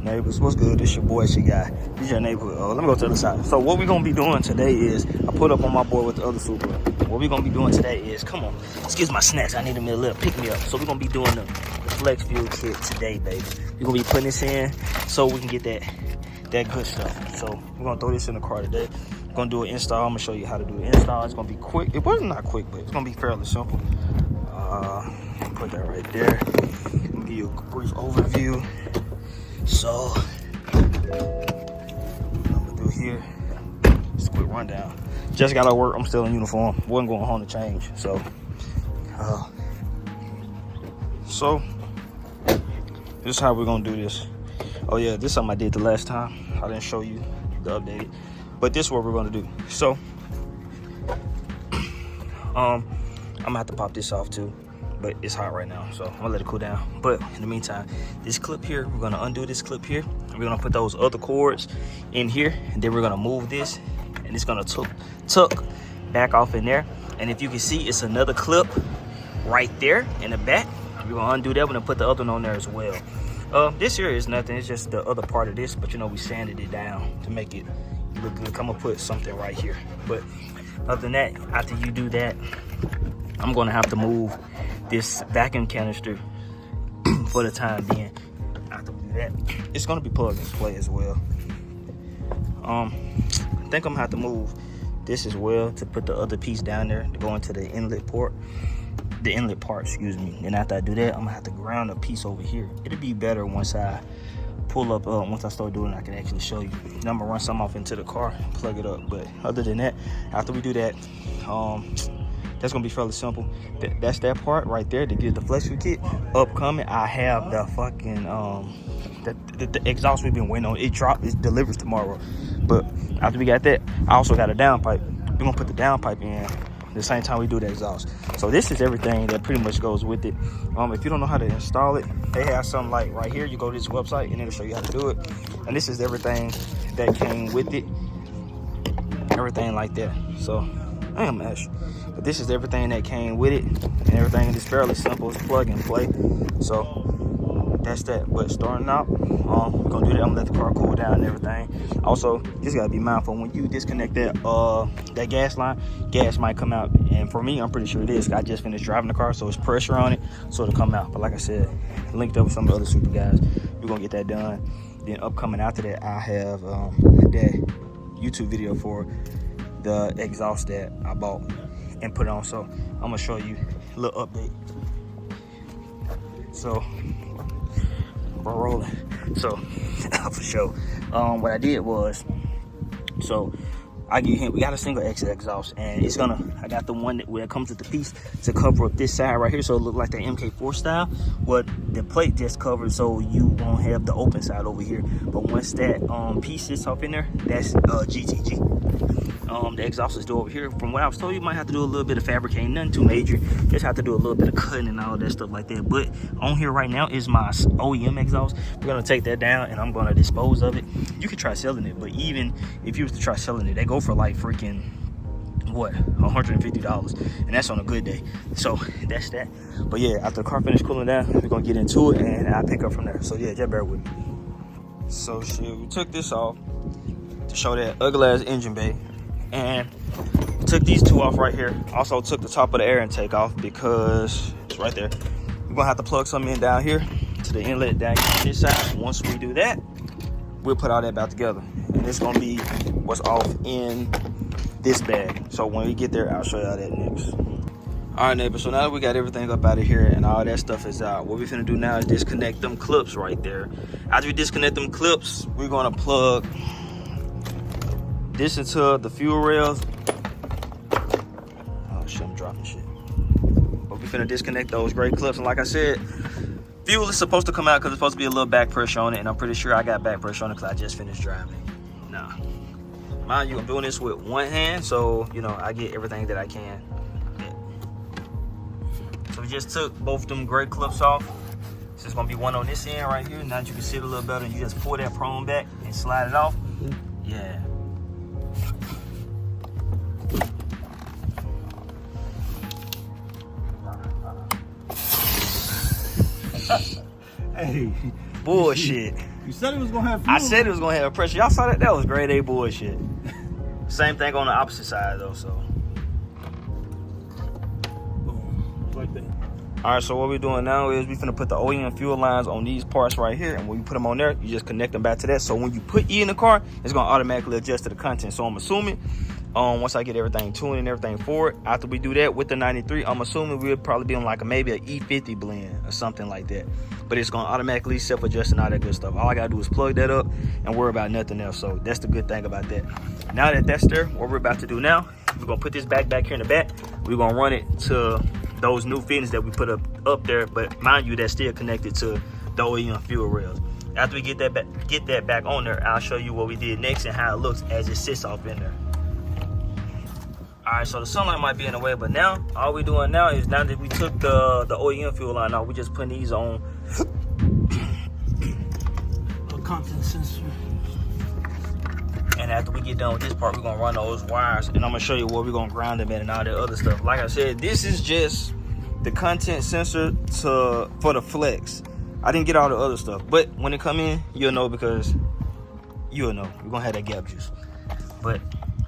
Neighbors, what's good? This your boy, she guy. This your neighborhood. Let me go to the other side. So what we gonna be doing today is, I put up on my board with the other Supra. What we gonna be doing today is, come on, excuse my snacks. I need a little pick me up. So we gonna be doing the flex fuel kit today, baby. We're gonna be putting this in so we can get that good stuff. So we're gonna throw this in the car today. We're gonna do an install. I'm gonna show you how to do the install. It's gonna be quick. It wasn't not quick, but it's gonna be fairly simple. Put that right there. I'm gonna give you a brief overview. So I'm gonna do here. Just a quick rundown. Just got out of work. I'm still in uniform. Wasn't going home to change. So this is how we're gonna do this. Oh yeah, this is something I did the last time. I didn't show you the updated, but this is what we're gonna do. So I'm gonna have to pop this off too, but it's hot right now, so I'm gonna let it cool down. But in the meantime, this clip here, we're gonna undo this clip here, and we're gonna put those other cords in here, and then we're gonna move this, and it's gonna tuck back off in there. And if you can see, it's another clip right there in the back. We're gonna undo that one and put the other one on there as well. This here is nothing, it's just the other part of this, but you know, we sanded it down to make it look good. I'm gonna put something right here. But other than that, after you do that, I'm gonna have to move this vacuum canister for the time being. After we do that, it's gonna be plug and play as well. I think I'm gonna have to move this as well to put the other piece down there to go into the inlet part, excuse me. And after I do that, I'm gonna have to ground a piece over here. It'll be better once I pull up, once I start doing it, I can actually show you. Then I'm gonna run some off into the car and plug it up. But other than that, after we do that, that's gonna be fairly simple. That's that part right there to get the flex fuel kit upcoming. I have the fucking the exhaust we've been waiting on. It delivers tomorrow. But after we got that, I also got a downpipe. We're gonna put the downpipe in the same time we do the exhaust. So this is everything that pretty much goes with it. If you don't know how to install it, they have something like right here. You go to this website and it'll show you how to do it. And this is everything that came with it, everything like that. So I am Ash, but this is everything that came with it, and everything is fairly simple. It's plug and play. So that's that. But starting out, we're gonna do that. I'm gonna let the car cool down and everything. Also, just gotta be mindful when you disconnect that gas line, gas might come out. And for me, I'm pretty sure it is. I just finished driving the car, so it's pressure on it, so it'll come out. But like I said, linked up with some of the other Supra guys, we're gonna get that done. Then upcoming after that, I have that YouTube video for the exhaust that I bought and put on. So I'm gonna show you a little update. So we're rolling. So for sure, what I did was, so I give him, we got a single exit exhaust, and it's gonna, I got the one where it comes with the piece to cover up this side right here, so it look like the MK4 style. What the plate just covered, so you won't have the open side over here. But once that piece sits up in there, that's GTG. The exhaust is over here. From what I was told, you might have to do a little bit of fabricating, nothing too major. Just have to do a little bit of cutting and all that stuff like that. But on here right now is my OEM exhaust. We're gonna take that down and I'm gonna dispose of it. You could try selling it, but even if you was to try selling it, they go for like freaking what, $150, and that's on a good day. So that's that. But yeah, after the car finished cooling down, we're gonna get into it and I'll pick up from there. So yeah, just bear with me. So shit, we took this off to show that ugly ass engine bay, and took these two off right here. Also took the top of the air intake off because it's right there. We're gonna have to plug something in down here to the inlet down on this side. Once we do that, we'll put all that back together, and it's gonna be what's off in this bag. So when we get there, I'll show y'all that next. All right, neighbor, so now that we got everything up out of here and all that stuff is out, what we're finna do now is disconnect them clips right there. After we disconnect them clips, we're gonna plug this into the fuel rails. Oh shit, I'm dropping shit. But we're finna disconnect those gray clips, and like I said, fuel is supposed to come out because it's supposed to be a little back pressure on it, and I'm pretty sure I got back pressure on it because I just finished driving it. Nah, mind you, I'm doing this with one hand, so you know I get everything that I can. So we just took both them gray clips off. So it's gonna be one on this end right here. Now that you can see it a little better, you just pull that prone back and slide it off. Yeah. Hey, bullshit. You said it was gonna have fuel. I said it was gonna have pressure. Y'all saw that? That was grade A bullshit. Same thing on the opposite side though, so. Boom. Like that. All right, so what we're doing now is we're finna put the OEM fuel lines on these parts right here, and when you put them on there, you just connect them back to that. So when you put E in the car, it's gonna automatically adjust to the content. So I'm assuming, once I get everything tuned and everything for it, after we do that with the 93, I'm assuming we'll probably be on like maybe an E50 blend or something like that. But it's gonna automatically self-adjust and all that good stuff. All I gotta do is plug that up and worry about nothing else. So that's the good thing about that. Now that that's there, what we're about to do now, we're gonna put this back here in the back. We're gonna run it to those new fittings that we put up there, but mind you, that's still connected to the OEM fuel rails. After we get that back on there, I'll show you what we did next and how it looks as it sits off in there. All right, so the sunlight might be in the way, but now all we're doing now is, now that we took the OEM fuel line out, we just putting these on A content sensor. And after we get done with this part, we're gonna run those wires, and I'm gonna show you where we're gonna ground them in and all that other stuff. Like I said, this is just the content sensor for the flex. I didn't get all the other stuff, but when it come in, you'll know, because you'll know. We're gonna have that gap juice. But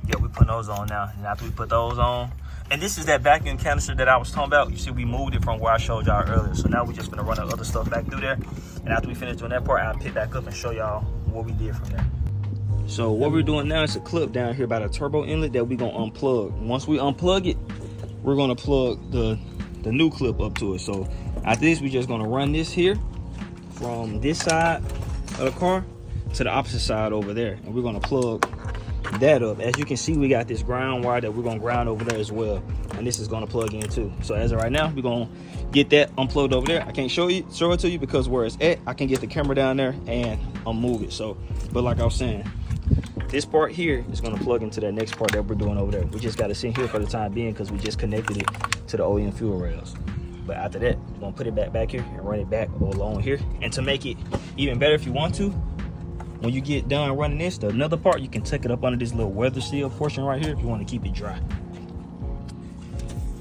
yeah, we put those on now, and after we put those on, and this is that vacuum canister that I was talking about. You see, we moved it from where I showed y'all earlier. So now we're just gonna run the other stuff back through there, and after we finish doing that part, I'll pick back up and show y'all what we did from there. So what we're doing now is a clip down here by the turbo inlet that we're gonna unplug. Once we unplug it, we're gonna plug the new clip up to it. So after this, we're just gonna run this here from this side of the car to the opposite side over there, and we're gonna plug that up. As you can see, we got this ground wire that we're gonna ground over there as well, and this is gonna plug in too. So as of right now, we're gonna get that unplugged over there. I can't show it to you because where it's at, I can get the camera down there and move it. So, but like I was saying, this part here is going to plug into that next part that we're doing over there. We just got to sit here for the time being because we just connected it to the OEM fuel rails. But after that, we're going to put it back here and run it back along here. And to make it even better, if you want to, when you get done running this, the another part, you can tuck it up under this little weather seal portion right here if you want to keep it dry.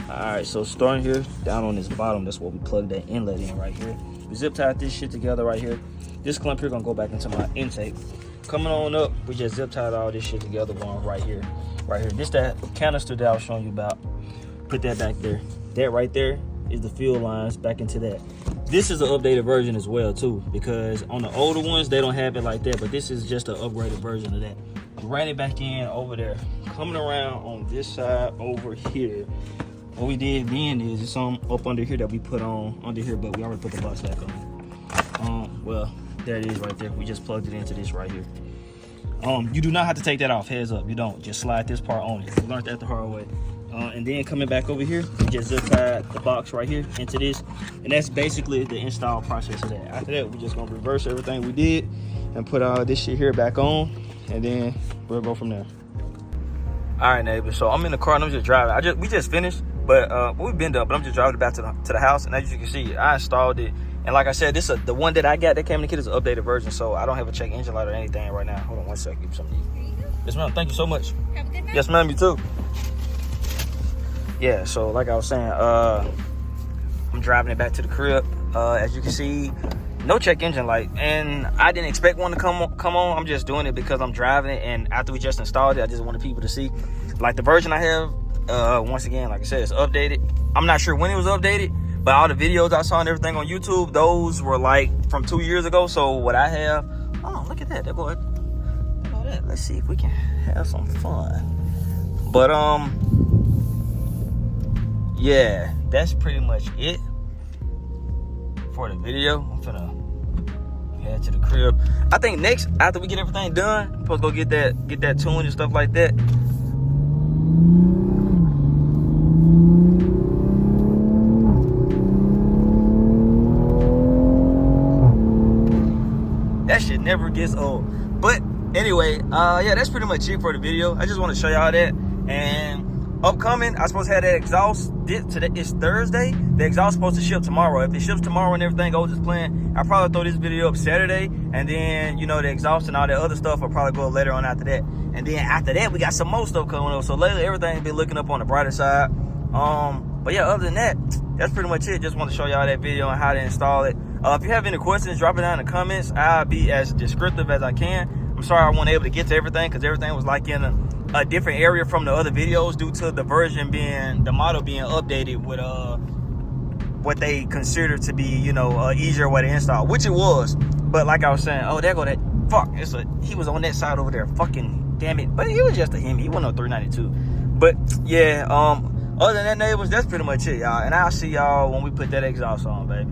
All right, so starting here, down on this bottom, that's where we plug that inlet in right here. We zip tied this shit together right here. This clamp here going to go back into my intake. Coming on up, we just zip tied all this shit together, going right here. This that canister that I was showing you about. Put that back there. That right there is the fuel lines back into that. This is an updated version as well too, because on the older ones they don't have it like that, but this is just an upgraded version of that. Ran it back in over there. Coming around on this side over here. What we did then is it's some up under here that we put on under here, but we already put the box back on. Well, there it is right there. We just plugged it into this right here. You do not have to take that off, heads up. You don't. Just slide this part on it. We learned that the hard way. And then coming back over here, we just zip tied the box right here into this. And that's basically the install process of that. After that, we're just gonna reverse everything we did and put all this shit here back on. And then we'll go from there. All right, neighbors. So I'm in the car and I'm just driving. We just finished, but we've been done. But I'm just driving back to the house. And as you can see, I installed it. And like I said, the one that I got that came in the kit is an updated version, so I don't have a check engine light or anything right now. Hold on one second. Give something to you. Yes, ma'am. Thank you so much. Have a good night. Yes, ma'am. You too. Yeah. So like I was saying, I'm driving it back to the crib. As you can see, no check engine light, and I didn't expect one to come on. I'm just doing it because I'm driving it, and after we just installed it, I just wanted people to see. Like the version I have, once again, like I said, it's updated. I'm not sure when it was updated. But all the videos I saw and everything on YouTube, those were like from 2 years ago. So what I have, oh, look at that. There go that. Let's see if we can have some fun. But yeah, that's pretty much it for the video. I'm finna head to the crib. I think next, after we get everything done, I'm supposed to go get that tuned and stuff like that. That shit never gets old. But anyway, yeah, that's pretty much it for the video. I just want to show y'all that. And upcoming, I supposed to have that exhaust. Today is Thursday. The exhaust supposed to ship tomorrow. If it ships tomorrow and everything goes as planned, I'll probably throw this video up Saturday. And then, you know, the exhaust and all that other stuff will probably go up later on after that. And then after that, we got some more stuff coming up. So lately, everything's been looking up on the brighter side. But yeah, other than that, that's pretty much it. Just want to show y'all that video and how to install it. If you have any questions, drop it down in the comments. I'll be as descriptive as I can. I'm sorry I wasn't able to get to everything because everything was like in a different area from the other videos due to the version being, the model being updated with what they consider to be, you know, easier way to install, which it was. But like I was saying, oh, there go that, fuck, he was on that side over there, fucking damn it. But he was just a him, he wasn't on 392. But yeah, other than that, neighbors, that's pretty much it, y'all. And I'll see y'all when we put that exhaust on, baby.